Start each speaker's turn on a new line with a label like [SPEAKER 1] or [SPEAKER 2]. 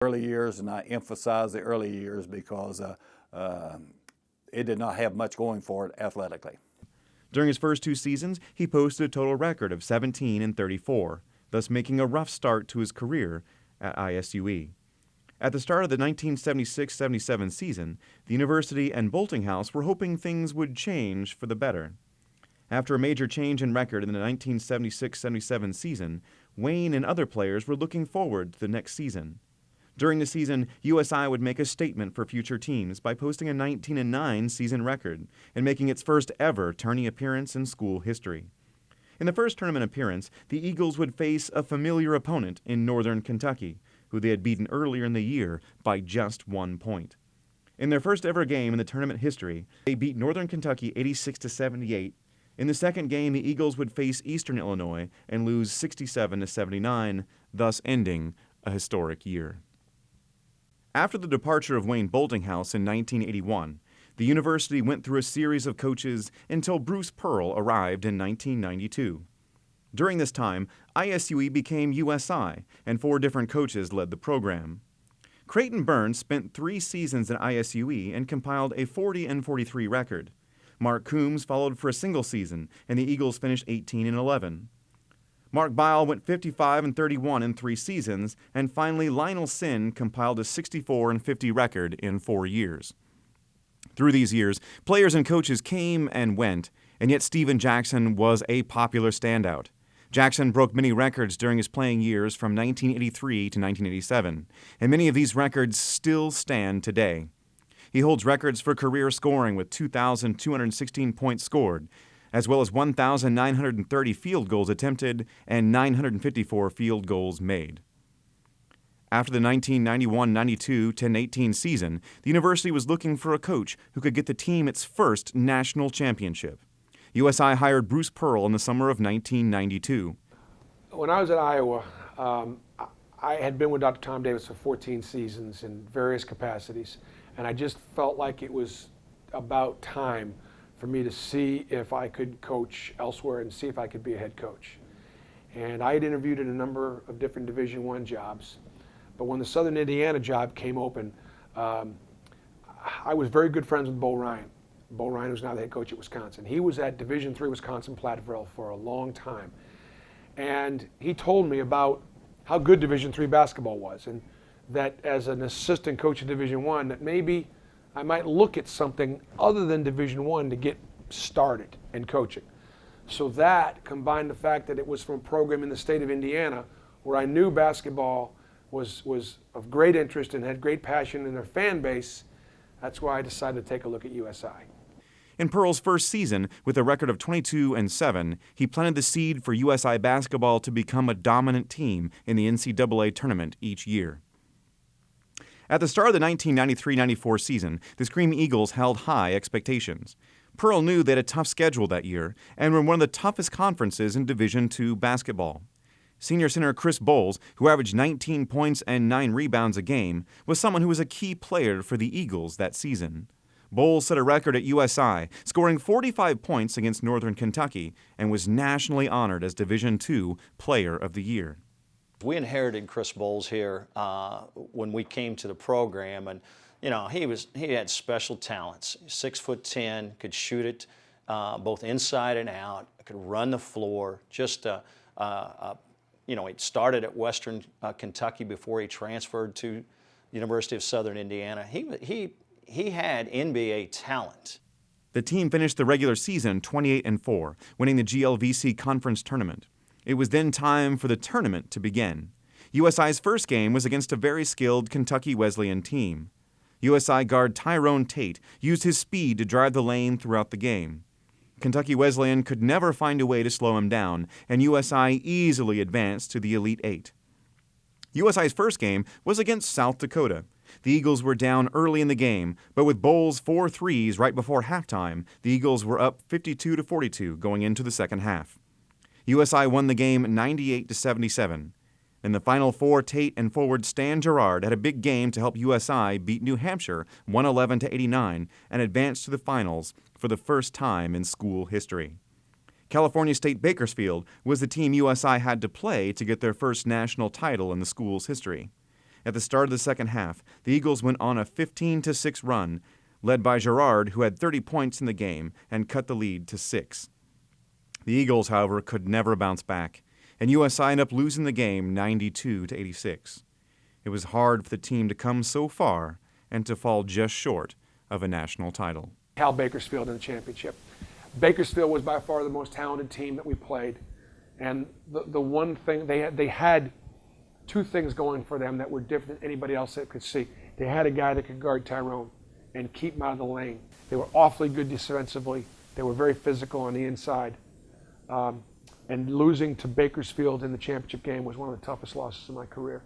[SPEAKER 1] Early years, and I emphasize the early years because it did not have much going for it athletically.
[SPEAKER 2] During his first 2 seasons, he posted a total record of 17-34, thus making a rough start to his career at ISUE. At the start of the 1976-77 season, the university and Bolting House were hoping things would change for the better. After a major change in record in the 1976-77 season, Wayne and other players were looking forward to the next season. During the season, USI would make a statement for future teams by posting a 19-9 season record and making its first ever tourney appearance in school history. In the first tournament appearance, the Eagles would face a familiar opponent in Northern Kentucky, who they had beaten earlier in the year by just 1 point. In their first ever game in the tournament history, they beat Northern Kentucky 86-78. In the second game, the Eagles would face Eastern Illinois and lose 67-79, thus ending a historic year. After the departure of Wayne Boltinghouse in 1981, the university went through a series of coaches until Bruce Pearl arrived in 1992. During this time, ISUE became USI, and 4 different coaches led the program. Creighton Burns spent 3 seasons at ISUE and compiled a 40-43 record. Mark Coombs followed for a single season, and the Eagles finished 18-11. Mark Bile went 55-31 in 3 seasons, and finally Lionel Sin compiled a 64-50 record in 4 years. Through these years, players and coaches came and went, and yet Steven Jackson was a popular standout. Jackson broke many records during his playing years from 1983 to 1987, and many of these records still stand today. He holds records for career scoring with 2,216 points scored, as well as 1,930 field goals attempted and 954 field goals made. After the 1991-92 10-18 season, the university was looking for a coach who could get the team its first national championship. USI hired Bruce Pearl in the summer of 1992.
[SPEAKER 3] When I was at Iowa, I had been with Dr. Tom Davis for 14 seasons in various capacities, and I just felt like it was about time for me to see if I could coach elsewhere and see if I could be a head coach. And I had interviewed at a number of different Division I jobs, but when the Southern Indiana job came open, I was very good friends with Bo Ryan. Bo Ryan, who's now the head coach at Wisconsin. He was at Division III Wisconsin Platteville for a long time. And he told me about how good Division III basketball was, and that as an assistant coach in Division I, that maybe I might look at something other than Division I to get started in coaching. So that, combined the fact that it was from a program in the state of Indiana where I knew basketball was of great interest and had great passion in their fan base, that's why I decided to take a look at USI.
[SPEAKER 2] In Pearl's first season, with a record of 22-7, he planted the seed for USI basketball to become a dominant team in the NCAA tournament each year. At the start of the 1993-94 season, the Scream Eagles held high expectations. Pearl knew they had a tough schedule that year and were one of the toughest conferences in Division II basketball. Senior center Chris Bowles, who averaged 19 points and 9 rebounds a game, was someone who was a key player for the Eagles that season. Bowles set a record at USI, scoring 45 points against Northern Kentucky, and was nationally honored as Division II Player of the Year.
[SPEAKER 4] We inherited Chris Bowles here when we came to the program, and you know he had special talents. 6'10", could shoot it both inside and out, could run the floor. Just you know, he started at Western Kentucky before he transferred to University of Southern Indiana. He had NBA talent.
[SPEAKER 2] The team finished the regular season 28-4, winning the GLVC Conference Tournament. It was then time for the tournament to begin. USI's first game was against a very skilled Kentucky Wesleyan team. USI guard Tyrone Tate used his speed to drive the lane throughout the game. Kentucky Wesleyan could never find a way to slow him down, and USI easily advanced to the Elite Eight. USI's first game was against South Dakota. The Eagles were down early in the game, but with Bowles' 4 threes right before halftime, the Eagles were up 52-42 going into the second half. USI won the game 98-77. In the Final Four, Tate and forward Stan Gerard had a big game to help USI beat New Hampshire 111-89 and advance to the finals for the first time in school history. California State Bakersfield was the team USI had to play to get their first national title in the school's history. At the start of the second half, the Eagles went on a 15-6 run, led by Gerard, who had 30 points in the game and cut the lead to 6. The Eagles, however, could never bounce back, and USI ended up losing the game 92-86. It was hard for the team to come so far and to fall just short of a national title.
[SPEAKER 3] Cal Bakersfield in the championship. Bakersfield was by far the most talented team that we played, and the one thing they had two things going for them that were different than anybody else that could see. They had a guy that could guard Tyrone and keep him out of the lane. They were awfully good defensively. They were very physical on the inside. And losing to Bakersfield in the championship game was one of the toughest losses of my career.